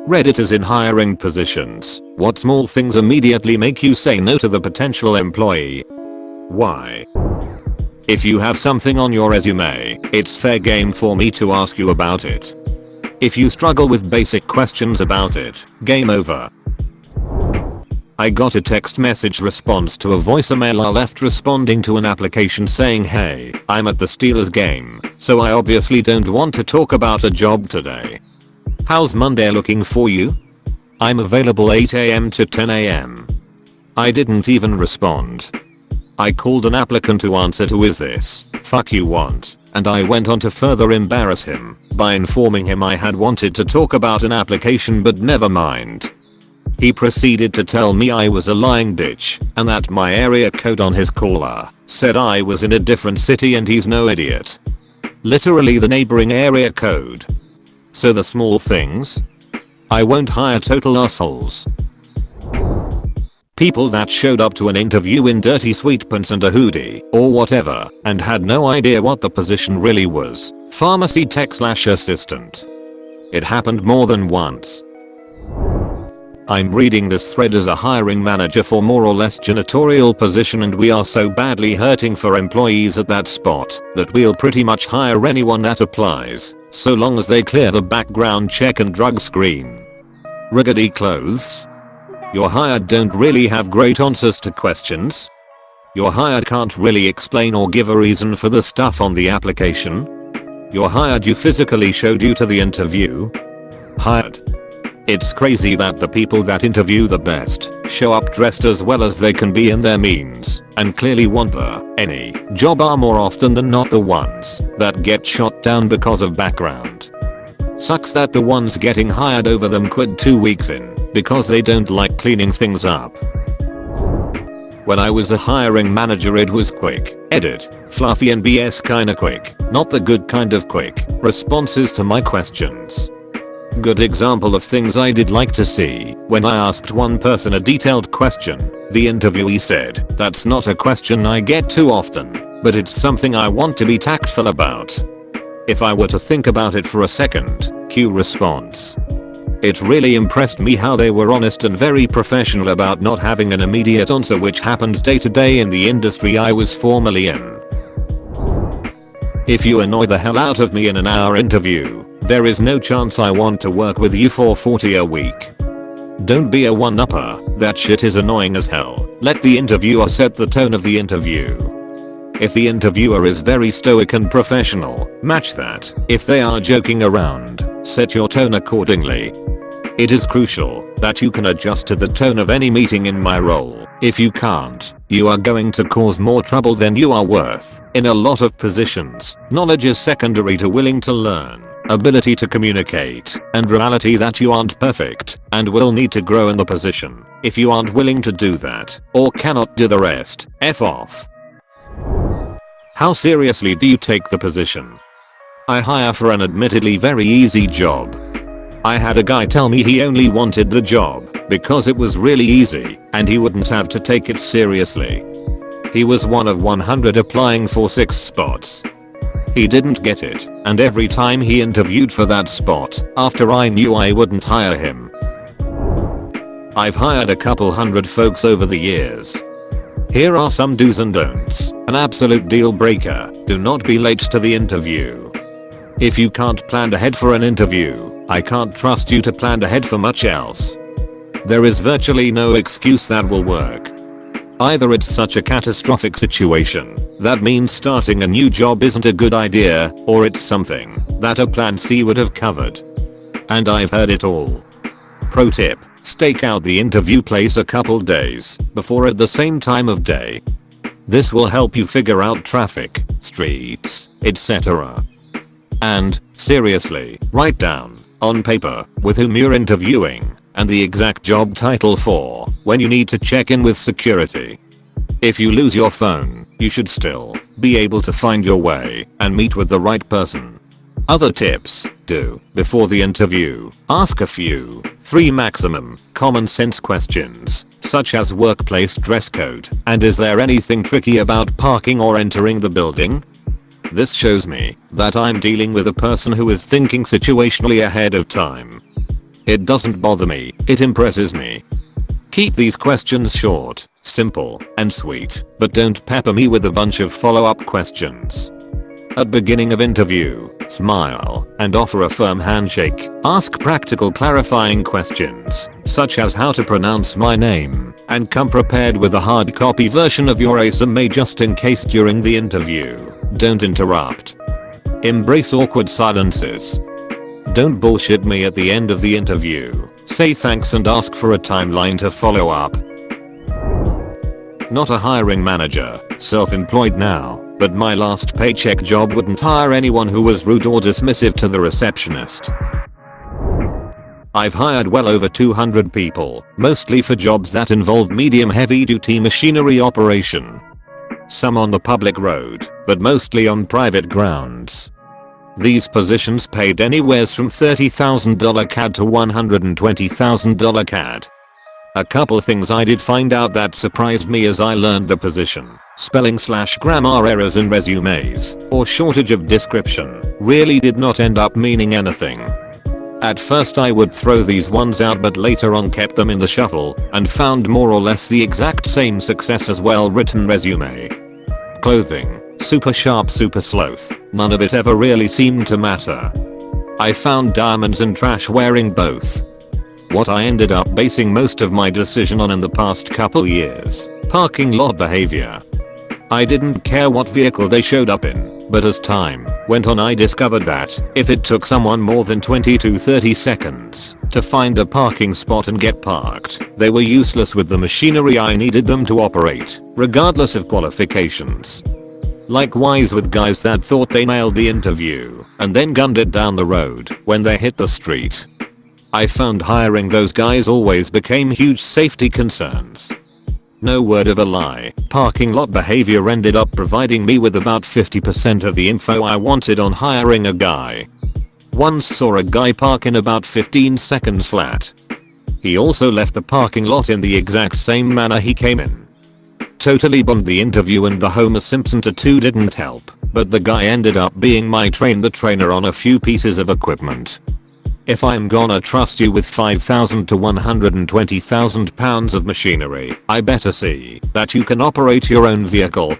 Reddit is in hiring positions. What small things immediately make you say no to the potential employee? Why? If you have something on your resume, it's fair game for me to ask you about it. If you struggle with basic questions about it, game over. I got a text message response to a voicemail I left responding to an application saying, "Hey, I'm at the Steelers game, so I obviously don't want to talk about a job today. How's Monday looking for you? I'm available 8 AM to 10 AM. I didn't even respond. I called an applicant to answer "Who is this? Fuck you want?" and I went on to further embarrass him by informing him I had wanted to talk about an application but never mind. He proceeded to tell me I was a lying bitch and that my area code on his caller said I was in a different city and he's no idiot. Literally the neighboring area code. So the small things? I won't hire total assholes. People that showed up to an interview in dirty sweatpants and a hoodie or whatever and had no idea what the position really was. Pharmacy tech/assistant. It happened more than once. I'm reading this thread as a hiring manager for more or less janitorial position and we are so badly hurting for employees at that spot that we'll pretty much hire anyone that applies, so long as they clear the background check and drug screen. Raggedy clothes? Your hired don't really have great answers to questions? Your hired can't really explain or give a reason for the stuff on the application? Your hired you physically showed you to the interview? Hired. It's crazy that the people that interview the best show up dressed as well as they can be in their means and clearly want any job are more often than not the ones that get shot down because of background. Sucks that the ones getting hired over them quit 2 weeks in because they don't like cleaning things up. When I was a hiring manager it was quick, edit, fluffy and BS kinda quick, not the good kind of quick, responses to my questions. Good example of things I did like to see. When I asked one person a detailed question, the interviewee said, "That's not a question I get too often, but it's something I want to be tactful about. If I were to think about it for a second." Cue response. It really impressed me how they were honest and very professional about not having an immediate answer, which happens day to day in the industry I was formerly in. If you annoy the hell out of me in an hour interview, there is no chance I want to work with you for 40 a week. Don't be a one-upper, that shit is annoying as hell. Let the interviewer set the tone of the interview. If the interviewer is very stoic and professional, match that. If they are joking around, set your tone accordingly. It is crucial that you can adjust to the tone of any meeting in my role. If you can't, you are going to cause more trouble than you are worth. In a lot of positions, knowledge is secondary to willing to learn, ability to communicate, and reality that you aren't perfect and will need to grow in the position. If you aren't willing to do that or cannot do the rest, F off. How seriously do you take the position? I hire for an admittedly very easy job. I had a guy tell me he only wanted the job because it was really easy and he wouldn't have to take it seriously. He was one of 100 applying for 6 spots. He didn't get it, and every time he interviewed for that spot, after I knew I wouldn't hire him. I've hired a couple hundred folks over the years. Here are some do's and don'ts. An absolute deal breaker: do not be late to the interview. If you can't plan ahead for an interview, I can't trust you to plan ahead for much else. There is virtually no excuse that will work. Either it's such a catastrophic situation that means starting a new job isn't a good idea, or it's something that a plan C would have covered. And I've heard it all. Pro tip: stake out the interview place a couple days before at the same time of day. This will help you figure out traffic, streets, etc. And, seriously, write down, on paper, with whom you're interviewing and the exact job title for when you need to check in with security. If you lose your phone, you should still be able to find your way and meet with the right person. Other tips: do, before the interview, ask a few, 3 maximum, common sense questions, such as workplace dress code and is there anything tricky about parking or entering the building? This shows me that I'm dealing with a person who is thinking situationally ahead of time. It doesn't bother me, it impresses me. Keep these questions short, simple, and sweet, but don't pepper me with a bunch of follow-up questions. At beginning of interview, smile and offer a firm handshake. Ask practical clarifying questions, such as how to pronounce my name, and come prepared with a hard copy version of your resume just in case during the interview. Don't interrupt. Embrace awkward silences. Don't bullshit me at the end of the interview. Say thanks and ask for a timeline to follow up. Not a hiring manager, self-employed now, but my last paycheck job wouldn't hire anyone who was rude or dismissive to the receptionist. I've hired well over 200 people, mostly for jobs that involve medium heavy duty machinery operation. Some on the public road, but mostly on private grounds. These positions paid anywhere from $30,000 CAD to $120,000 CAD. A couple things I did find out that surprised me as I learned the position. Spelling/grammar errors in resumes, or shortage of description, really did not end up meaning anything. At first I would throw these ones out, but later on kept them in the shuffle and found more or less the exact same success as well written resume. Clothing, super sharp, super sloth, none of it ever really seemed to matter. I found diamonds and trash wearing both. What I ended up basing most of my decision on in the past couple years, parking lot behavior. I didn't care what vehicle they showed up in, but as time went on I discovered that if it took someone more than 20 to 30 seconds to find a parking spot and get parked, they were useless with the machinery I needed them to operate, regardless of qualifications. Likewise with guys that thought they nailed the interview and then gunned it down the road when they hit the street. I found hiring those guys always became huge safety concerns. No word of a lie, parking lot behavior ended up providing me with about 50% of the info I wanted on hiring a guy. Once saw a guy park in about 15 seconds flat. He also left the parking lot in the exact same manner he came in. Totally bombed the interview, and the Homer Simpson tattoo didn't help, but the guy ended up being my trainer on a few pieces of equipment. If I'm gonna trust you with 5,000 to 120,000 pounds of machinery, I better see that you can operate your own vehicle,